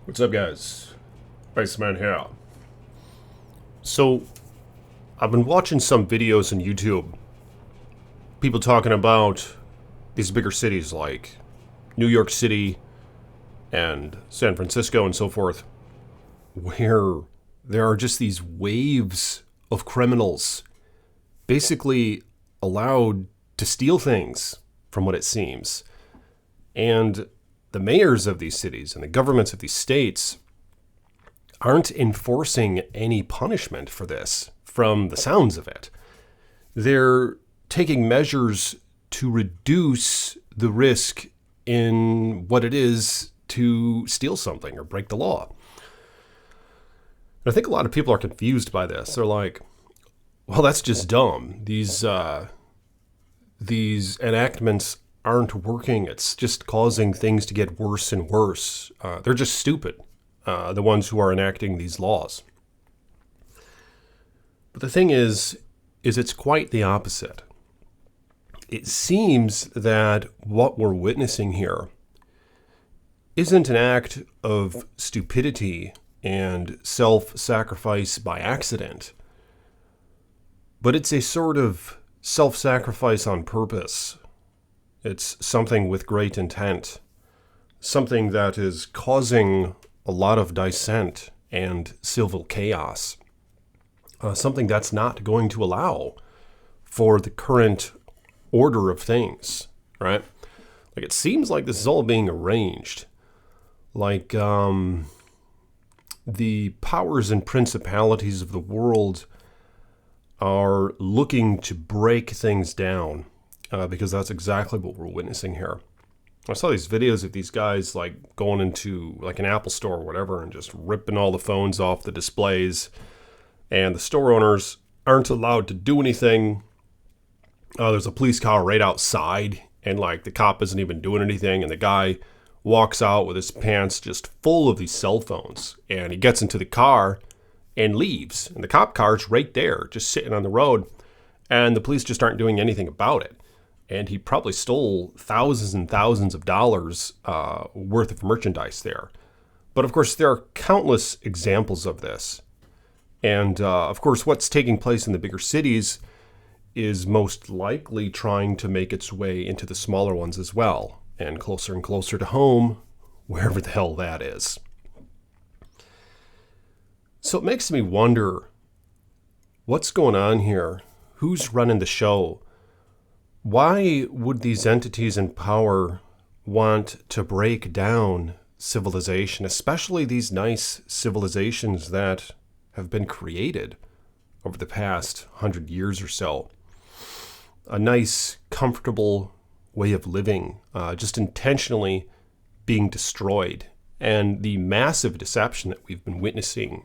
What's up, guys? Iceman here. So, I've been watching some videos on YouTube. People talking about these bigger cities like New York City and San Francisco and so forth, where there are just these waves of criminals basically allowed to steal things, from what it seems. And the mayors of these cities and the governments of these states aren't enforcing any punishment for this, from the sounds of it. They're taking measures to reduce the risk in what it is to steal something or break the law. And I think a lot of people are confused by this. They're like, well, that's just dumb. These enactments aren't working. It's just causing things to get worse and worse. They're just stupid, the ones who are enacting these laws. But the thing is it's quite the opposite. It seems that what we're witnessing here isn't an act of stupidity and self-sacrifice by accident, but it's a sort of self-sacrifice on purpose. It's something with great intent, something that is causing a lot of dissent and civil chaos, something that's not going to allow for the current order of things, right? Like, it seems like this is all being arranged. Like, the powers and principalities of the world are looking to break things down, because that's exactly what we're witnessing here. I saw these videos of these guys like going into like an Apple store or whatever and just ripping all the phones off the displays, and the store owners aren't allowed to do anything. There's a police car right outside, and like the cop isn't even doing anything, and the guy walks out with his pants just full of these cell phones, and he gets into the car and leaves, and the cop car's right there just sitting on the road, and the police just aren't doing anything about it. And he probably stole thousands and thousands of dollars worth of merchandise there. But of course, there are countless examples of this. And of course, what's taking place in the bigger cities is most likely trying to make its way into the smaller ones as well, and closer to home, wherever the hell that is. So it makes me wonder, what's going on here? Who's running the show? Why would these entities in power want to break down civilization, especially these nice civilizations that have been created over the past 100 years or so? A nice, comfortable way of living, just intentionally being destroyed. And the massive deception that we've been witnessing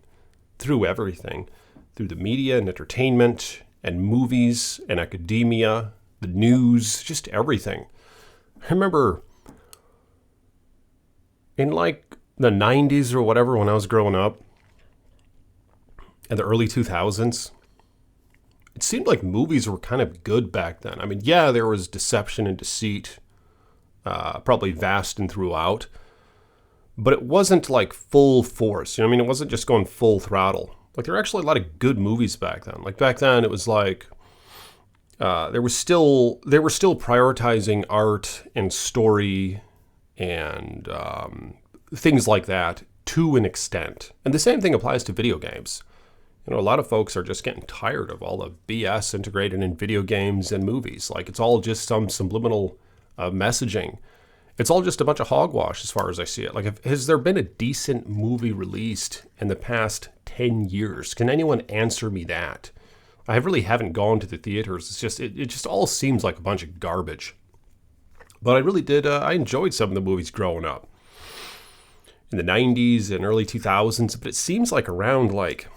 through everything, through the media and entertainment and movies and academia, the news, just everything. I remember in like the 90s or whatever, when I was growing up, in the early 2000s, it seemed like movies were kind of good back then. I mean, yeah, there was deception and deceit, probably vast and throughout, but it wasn't like full force. You know what I mean? It wasn't just going full throttle. Like, there were actually a lot of good movies back then. Like, back then, it was like, they were still prioritizing art and story and things like that to an extent. And the same thing applies to video games. You know, a lot of folks are just getting tired of all the BS integrated in video games and movies. Like, it's all just some subliminal messaging. It's all just a bunch of hogwash as far as I see it. Like, has there been a decent movie released in the past 10 years? Can anyone answer me that? I really haven't gone to the theaters. It's just, it just all seems like a bunch of garbage. But I really did, I enjoyed some of the movies growing up in the 90s and early 2000s. But it seems like around like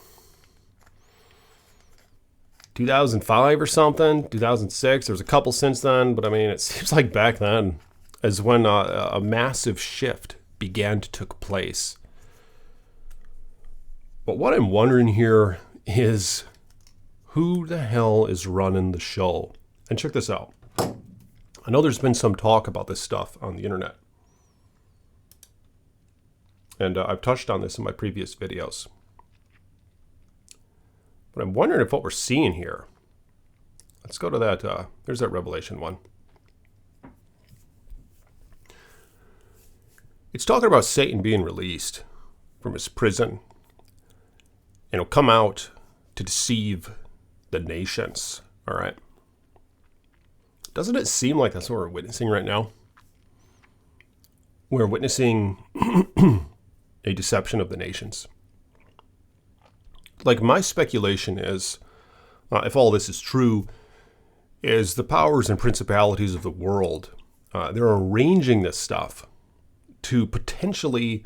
2005 or something, 2006. There's a couple since then. But I mean, it seems like back then is when a massive shift began to take place. But what I'm wondering here is, who the hell is running the show? And check this out. I know there's been some talk about this stuff on the internet. And I've touched on this in my previous videos. But I'm wondering if what we're seeing here, let's go to that, there's that Revelation 1. It's talking about Satan being released from his prison. And he'll come out to deceive the nations, all right? Doesn't it seem like that's what we're witnessing right now? We're witnessing a deception of the nations. Like, my speculation is, if all this is true, is the powers and principalities of the world, they're arranging this stuff to potentially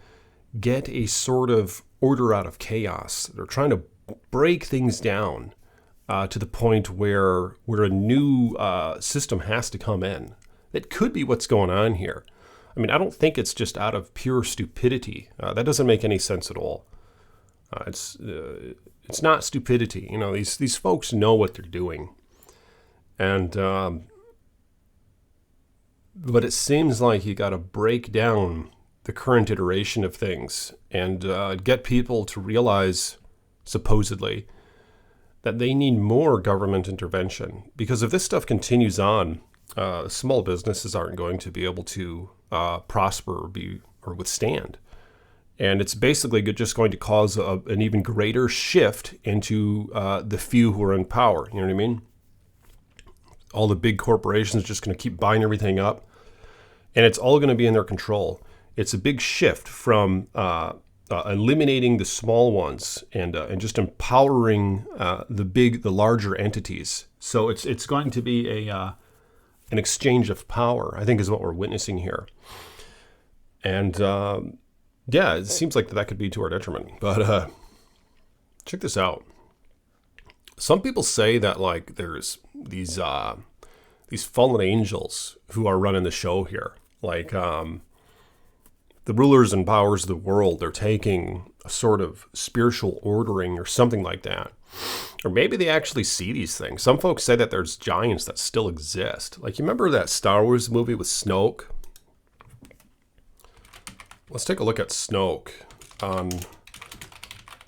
get a sort of order out of chaos. They're trying to break things down to the point where a new system has to come in. It could be what's going on here. I mean, I don't think it's just out of pure stupidity. That doesn't make any sense at all. It's not stupidity. You know, these folks know what they're doing. And but it seems like you got to break down the current iteration of things and get people to realize, supposedly, that they need more government intervention. Because if this stuff continues on, small businesses aren't going to be able to prosper or withstand. And it's basically just going to cause an even greater shift into the few who are in power. You know what I mean? All the big corporations are just going to keep buying everything up. And it's all going to be in their control. It's a big shift from eliminating the small ones and just empowering the larger entities. So it's going to be an exchange of power, I think, is what we're witnessing here. And yeah, it seems like that could be to our detriment. But check this out. Some people say that, like, there's these fallen angels who are running the show here. Like, the rulers and powers of the world, they're taking a sort of spiritual ordering or something like that. Or maybe they actually see these things. Some folks say that there's giants that still exist. Like, you remember that Star Wars movie with Snoke? Let's take a look at Snoke.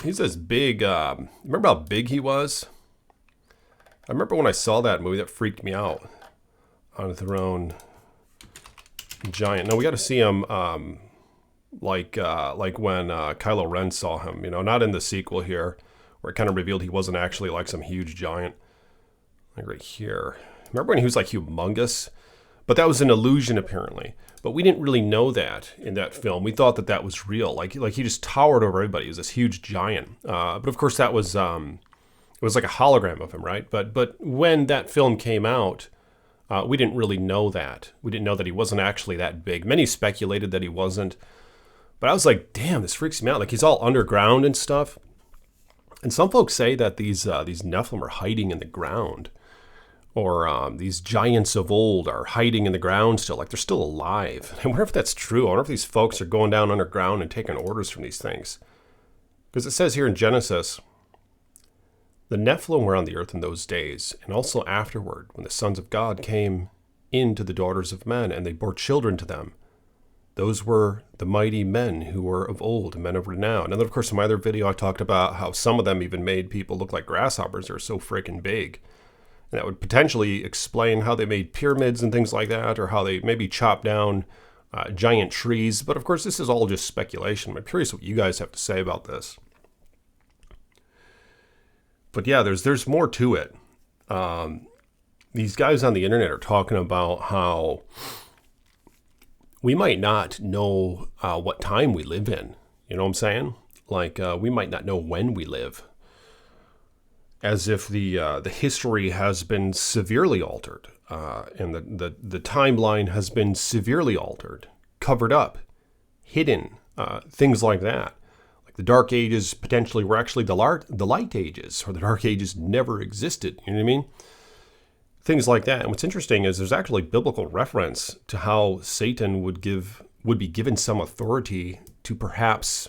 He's this big, remember how big he was? I remember when I saw that movie, that freaked me out. On the throne, giant. No, we got to see him like when Kylo Ren saw him. You know, not in the sequel here, where it kind of revealed he wasn't actually like some huge giant. Like right here. Remember when he was like humongous? But that was an illusion apparently. But we didn't really know that in that film. We thought that was real. Like he just towered over everybody. He was this huge giant. But of course that was it was like a hologram of him, right? But when that film came out, we didn't really know that. We didn't know that he wasn't actually that big. Many speculated that he wasn't. But I was like, damn, this freaks me out. Like, he's all underground and stuff. And some folks say that these Nephilim are hiding in the ground. Or these giants of old are hiding in the ground still. Like, they're still alive. I wonder if that's true. I wonder if these folks are going down underground and taking orders from these things. Because it says here in Genesis, the Nephilim were on the earth in those days, and also afterward, when the sons of God came in to the daughters of men, and they bore children to them. Those were the mighty men who were of old, men of renown. And then, of course, in my other video, I talked about how some of them even made people look like grasshoppers. They're so freaking big. And that would potentially explain how they made pyramids and things like that, or how they maybe chopped down giant trees. But, of course, this is all just speculation. I'm curious what you guys have to say about this. But yeah, there's more to it. These guys on the internet are talking about how we might not know what time we live in. You know what I'm saying? Like, we might not know when we live. As if the history has been severely altered, and the timeline has been severely altered, covered up, hidden, things like that. The Dark Ages potentially were actually the Light Ages, or the Dark Ages never existed. You know what I mean? Things like that. And what's interesting is there's actually biblical reference to how Satan would be given some authority to perhaps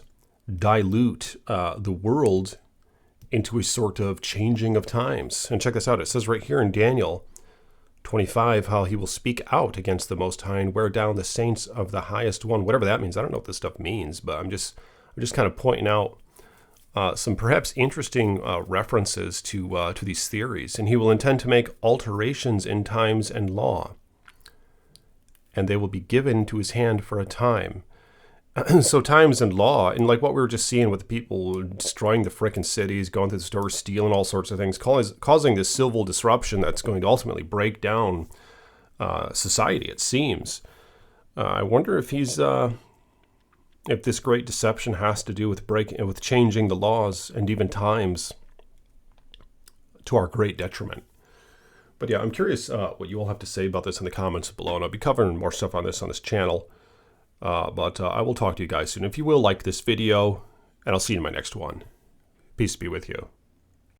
dilute the world into a sort of changing of times. And check this out. It says right here in Daniel 25, how he will speak out against the Most High and wear down the saints of the Highest One. Whatever that means. I don't know what this stuff means, but I'm just kind of pointing out some perhaps interesting references to these theories. And he will intend to make alterations in times and law, and they will be given to his hand for a time. So times and law, and like what we were just seeing with the people destroying the frickin' cities, going to the stores, stealing all sorts of things, causing this civil disruption that's going to ultimately break down society, it seems. I wonder if if this great deception has to do with changing the laws and even times to our great detriment. But yeah, I'm curious what you all have to say about this in the comments below, and I'll be covering more stuff on this channel. But I will talk to you guys soon. If you will, like this video, and I'll see you in my next one. Peace be with you.